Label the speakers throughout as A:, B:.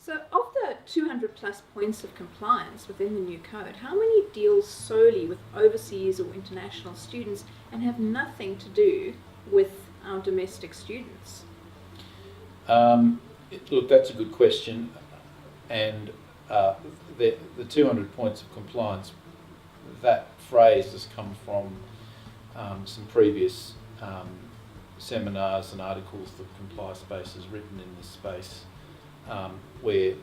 A: So of the 200 plus points of compliance within the new code, how many deal solely with overseas or international students and have nothing to do with our domestic students?
B: Look, that's a good question, and the 200 points of compliance, that phrase has come from some previous seminars and articles that Comply Space has written in this space, where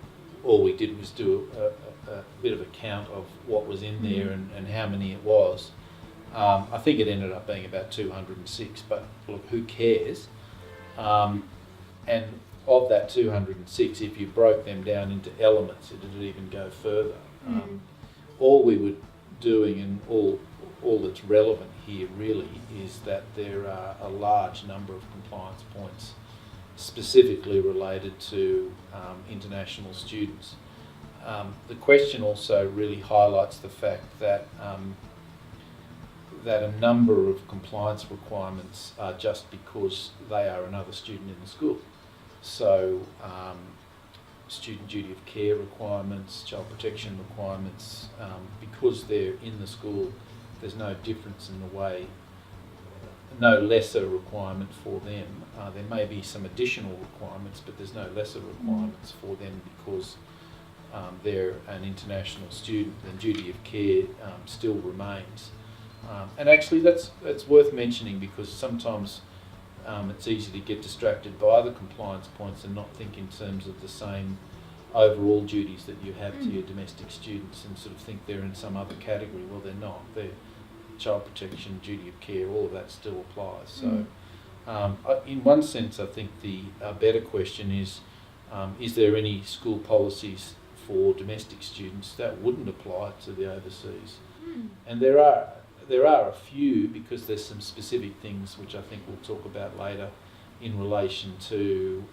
B: all we did was do a bit of a count of what was in there and how many it was. I think it ended up being about 206, but look, who cares? And of that 206, if you broke them down into elements, it would even go further. All we were doing, and all that's relevant here really, is that there are a large number of compliance points specifically related to international students. The question also really highlights the fact that that a number of compliance requirements are just because they are another student in the school. So student duty of care requirements, child protection requirements, because they're in the school, there's no difference in the way, no lesser requirement for them. There may be some additional requirements, but there's no lesser requirements for them because they're an international student. The duty of care still remains. And actually that's worth mentioning, because sometimes it's easy to get distracted by the compliance points and not think in terms of the same overall duties that you have to your domestic students and sort of think they're in some other category. Well, they're not. They're child protection, duty of care, all of that still applies. So in one sense, I think the better question is there any school policies for domestic students that wouldn't apply to the overseas? And there are a few, because there's some specific things which I think we'll talk about later in relation to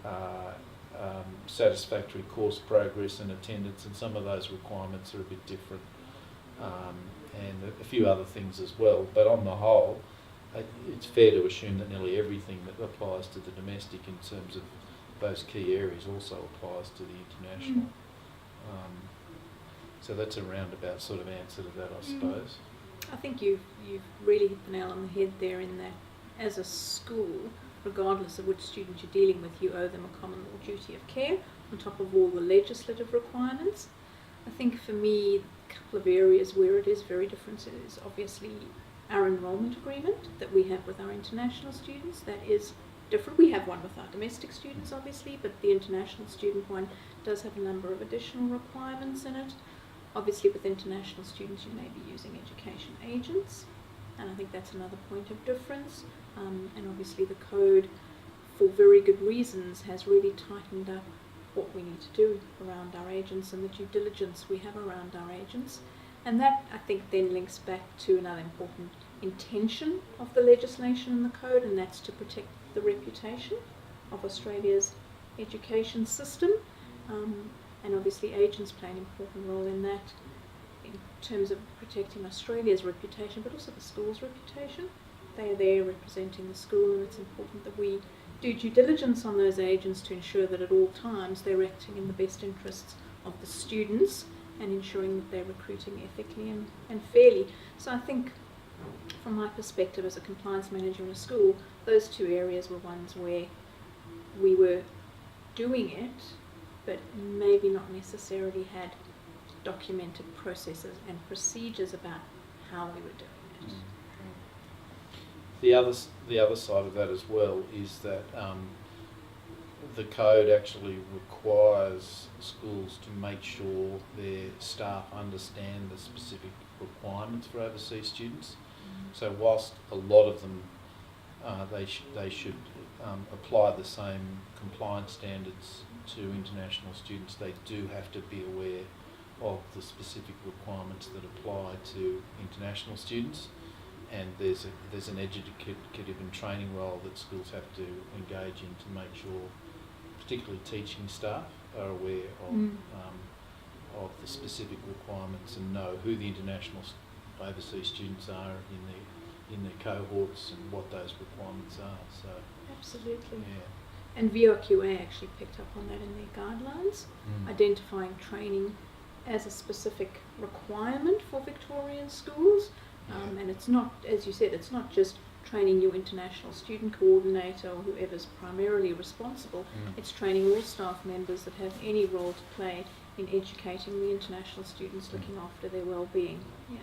B: satisfactory course progress and attendance, and some of those requirements are a bit different, and a few other things as well. But on the whole, it's fair to assume that nearly everything that applies to the domestic in terms of those key areas also applies to the international. So that's a roundabout sort of answer to that, I suppose.
A: I think you've really hit the nail on the head there, in that as a school, regardless of which student you're dealing with, you owe them a common law duty of care on top of all the legislative requirements. I think for me, a couple of areas where it is very different is obviously our enrolment agreement that we have with our international students. That is different. We have one with our domestic students, obviously, but the international student one does have a number of additional requirements in it. Obviously, with international students, you may be using education agents, and I think that's another point of difference. And obviously, the code, for very good reasons, has really tightened up what we need to do around our agents and the due diligence we have around our agents. And that, I think, then links back to another important intention of the legislation and the code, and that's to protect the reputation of Australia's education system. And obviously agents play an important role in that, in terms of protecting Australia's reputation, but also the school's reputation. They are there representing the school, and it's important that we do due diligence on those agents to ensure that at all times they're acting in the best interests of the students and ensuring that they're recruiting ethically and fairly. So I think, from my perspective as a compliance manager in a school, those two areas were ones where we were doing it, but maybe not necessarily had documented processes and procedures about how we were doing it.
B: The other side of that as well is that the code actually requires schools to make sure their staff understand the specific requirements for overseas students. So whilst a lot of them they should apply the same compliance standards to international students, they do have to be aware of the specific requirements that apply to international students. And there's an educative and training role that schools have to engage in to make sure, particularly teaching staff, are aware of the specific requirements and know who the international overseas students are in their cohorts and what those requirements are. So
A: absolutely.
B: Yeah.
A: And VRQA actually picked up on that in their guidelines, identifying training as a specific requirement for Victorian schools. And it's not, as you said, it's not just training your international student coordinator or whoever's primarily responsible. It's training all staff members that have any role to play in educating the international students, looking after their well-being. Yeah.